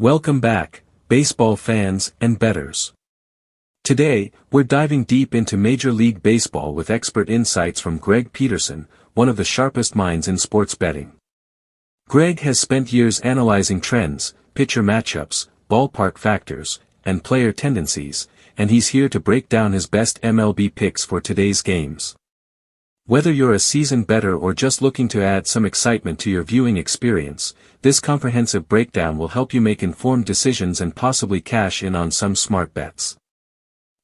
Welcome back, baseball fans and bettors. Today, we're diving deep into Major League Baseball with expert insights from Greg Peterson, one of the sharpest minds in sports betting. Greg has spent years analyzing trends, pitcher matchups, ballpark factors, and player tendencies, and he's here to break down his best MLB picks for today's games. Whether you're a seasoned bettor or just looking to add some excitement to your viewing experience, this comprehensive breakdown will help you make informed decisions and possibly cash in on some smart bets.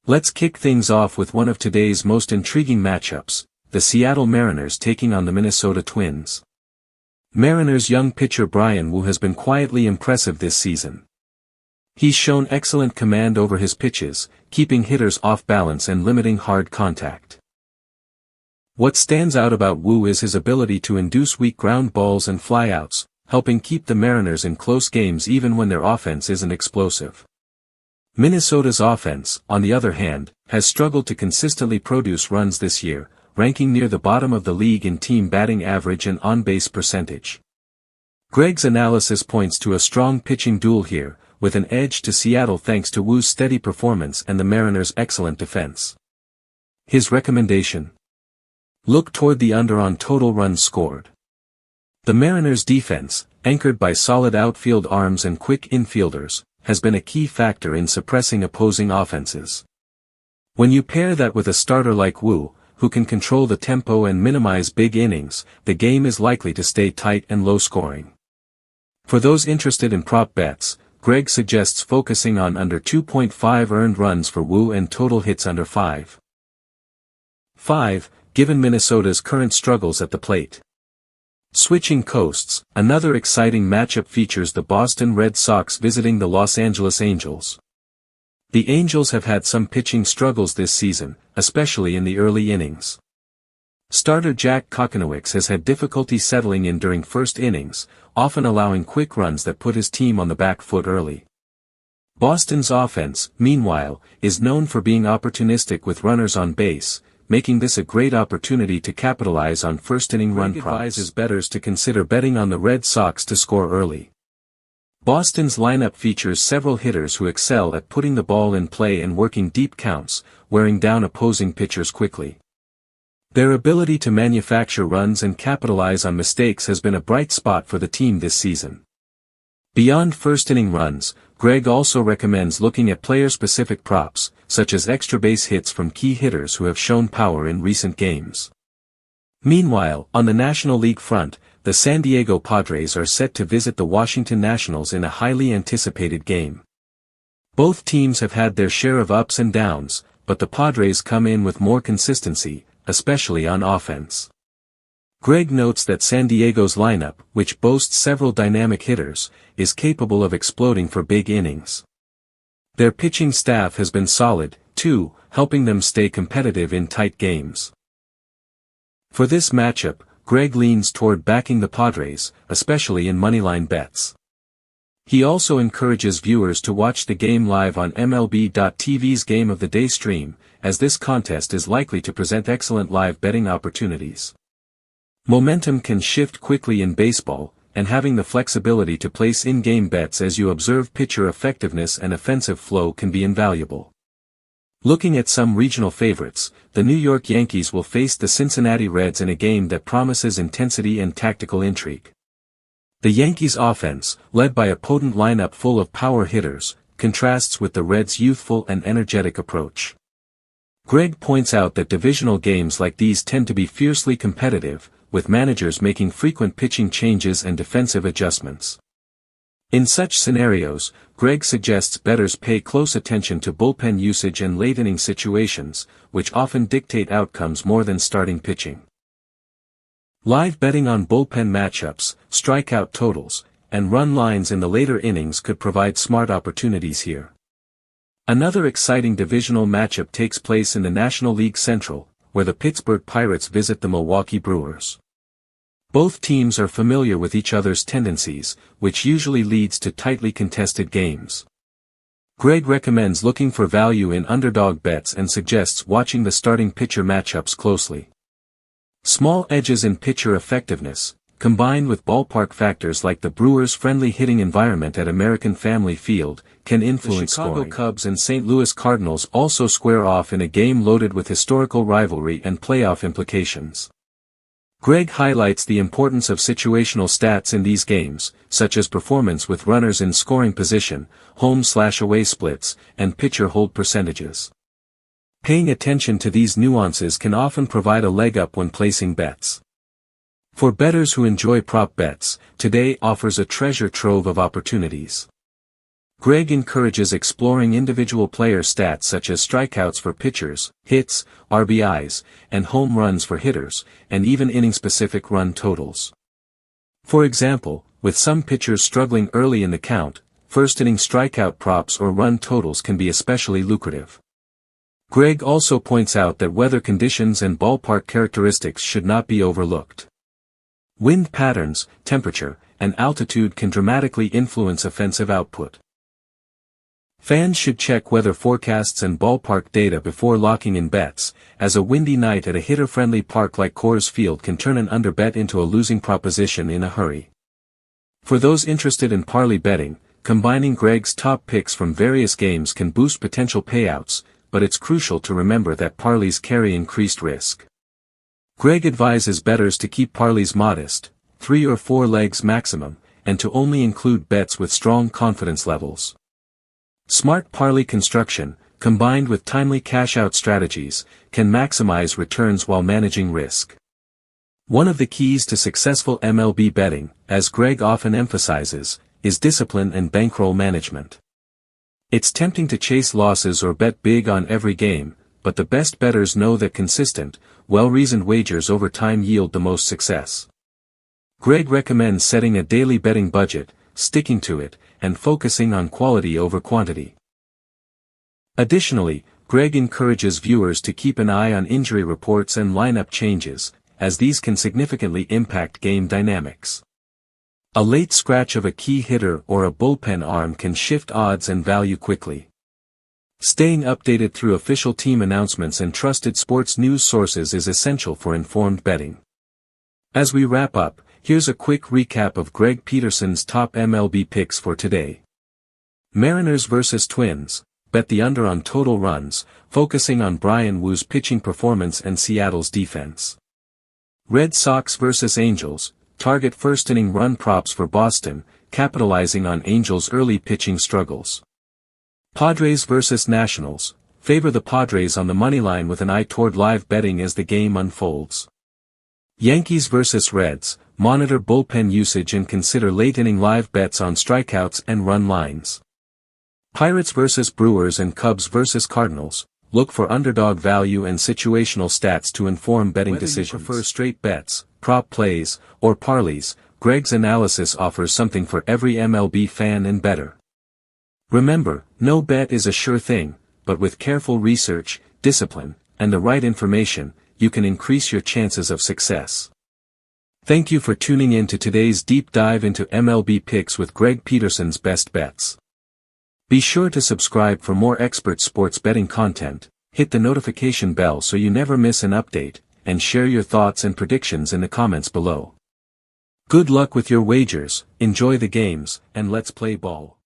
Let's kick things off with one of today's most intriguing matchups, the Seattle Mariners taking on the Minnesota Twins. Mariners' young pitcher Bryan Woo has been quietly impressive this season. He's shown excellent command over his pitches, keeping hitters off balance and limiting hard contact. What stands out about Woo is his ability to induce weak ground balls and flyouts, helping keep the Mariners in close games even when their offense isn't explosive. Minnesota's offense, on the other hand, has struggled to consistently produce runs this year, ranking near the bottom of the league in team batting average and on-base percentage. Greg's analysis points to a strong pitching duel here, with an edge to Seattle thanks to Woo's steady performance and the Mariners' excellent defense. His recommendation: look toward the under on total runs scored. The Mariners' defense, anchored by solid outfield arms and quick infielders, has been a key factor in suppressing opposing offenses. When you pair that with a starter like Woo, who can control the tempo and minimize big innings, the game is likely to stay tight and low-scoring. For those interested in prop bets, Greg suggests focusing on under 2.5 earned runs for Woo and total hits under 5.5, given Minnesota's current struggles at the plate. Switching coasts, another exciting matchup features the Boston Red Sox visiting the Los Angeles Angels. The Angels have had some pitching struggles this season, especially in the early innings. Starter Jack Kokkinowicz has had difficulty settling in during first innings, often allowing quick runs that put his team on the back foot early. Boston's offense, meanwhile, is known for being opportunistic with runners on base, making this a great opportunity to capitalize on first-inning run props. Greg advises bettors to consider betting on the Red Sox to score early. Boston's lineup features several hitters who excel at putting the ball in play and working deep counts, wearing down opposing pitchers quickly. Their ability to manufacture runs and capitalize on mistakes has been a bright spot for the team this season. Beyond first-inning runs, Greg also recommends looking at player-specific props, such as extra base hits from key hitters who have shown power in recent games. Meanwhile, on the National League front, the San Diego Padres are set to visit the Washington Nationals in a highly anticipated game. Both teams have had their share of ups and downs, but the Padres come in with more consistency, especially on offense. Greg notes that San Diego's lineup, which boasts several dynamic hitters, is capable of exploding for big innings. Their pitching staff has been solid, too, helping them stay competitive in tight games. For this matchup, Greg leans toward backing the Padres, especially in moneyline bets. He also encourages viewers to watch the game live on MLB.tv's Game of the Day stream, as this contest is likely to present excellent live betting opportunities. Momentum can shift quickly in baseball, and having the flexibility to place in-game bets as you observe pitcher effectiveness and offensive flow can be invaluable. Looking at some regional favorites, the New York Yankees will face the Cincinnati Reds in a game that promises intensity and tactical intrigue. The Yankees' offense, led by a potent lineup full of power hitters, contrasts with the Reds' youthful and energetic approach. Greg points out that divisional games like these tend to be fiercely competitive, with managers making frequent pitching changes and defensive adjustments. In such scenarios, Greg suggests bettors pay close attention to bullpen usage and late-inning situations, which often dictate outcomes more than starting pitching. Live betting on bullpen matchups, strikeout totals, and run lines in the later innings could provide smart opportunities here. Another exciting divisional matchup takes place in the National League Central, where the Pittsburgh Pirates visit the Milwaukee Brewers. Both teams are familiar with each other's tendencies, which usually leads to tightly contested games. Greg recommends looking for value in underdog bets and suggests watching the starting pitcher matchups closely. Small edges in pitcher effectiveness, combined with ballpark factors like the Brewers' friendly hitting environment at American Family Field, can influence scoring. The Chicago Cubs and St. Louis Cardinals also square off in a game loaded with historical rivalry and playoff implications. Greg highlights the importance of situational stats in these games, such as performance with runners in scoring position, home/away splits, and pitcher hold percentages. Paying attention to these nuances can often provide a leg up when placing bets. For bettors who enjoy prop bets, today offers a treasure trove of opportunities. Greg encourages exploring individual player stats such as strikeouts for pitchers, hits, RBIs, and home runs for hitters, and even inning-specific run totals. For example, with some pitchers struggling early in the count, first-inning strikeout props or run totals can be especially lucrative. Greg also points out that weather conditions and ballpark characteristics should not be overlooked. Wind patterns, temperature, and altitude can dramatically influence offensive output. Fans should check weather forecasts and ballpark data before locking in bets, as a windy night at a hitter-friendly park like Coors Field can turn an underbet into a losing proposition in a hurry. For those interested in parlay betting, combining Greg's top picks from various games can boost potential payouts, but it's crucial to remember that parlays carry increased risk. Greg advises bettors to keep parlays modest, 3 or 4 legs maximum, and to only include bets with strong confidence levels. Smart parlay construction, combined with timely cash-out strategies, can maximize returns while managing risk. One of the keys to successful MLB betting, as Greg often emphasizes, is discipline and bankroll management. It's tempting to chase losses or bet big on every game, but the best bettors know that consistent, well-reasoned wagers over time yield the most success. Greg recommends setting a daily betting budget, sticking to it, and focusing on quality over quantity. Additionally, Greg encourages viewers to keep an eye on injury reports and lineup changes, as these can significantly impact game dynamics. A late scratch of a key hitter or a bullpen arm can shift odds and value quickly. Staying updated through official team announcements and trusted sports news sources is essential for informed betting. As we wrap up, here's a quick recap of Greg Peterson's top MLB picks for today. Mariners vs. Twins, bet the under on total runs, focusing on Bryan Woo's pitching performance and Seattle's defense. Red Sox vs. Angels, target first-inning run props for Boston, capitalizing on Angels' early pitching struggles. Padres vs. Nationals, favor the Padres on the moneyline with an eye toward live betting as the game unfolds. Yankees vs. Reds, monitor bullpen usage and consider late-inning live bets on strikeouts and run lines. Pirates vs. Brewers and Cubs vs. Cardinals, look for underdog value and situational stats to inform betting decisions. Whether you prefer straight bets, prop plays, or parlays, Greg's analysis offers something for every MLB fan and bettor. Remember, no bet is a sure thing, but with careful research, discipline, and the right information, you can increase your chances of success. Thank you for tuning in to today's deep dive into MLB picks with Greg Peterson's best bets. Be sure to subscribe for more expert sports betting content, hit the notification bell so you never miss an update, and share your thoughts and predictions in the comments below. Good luck with your wagers, enjoy the games, and let's play ball.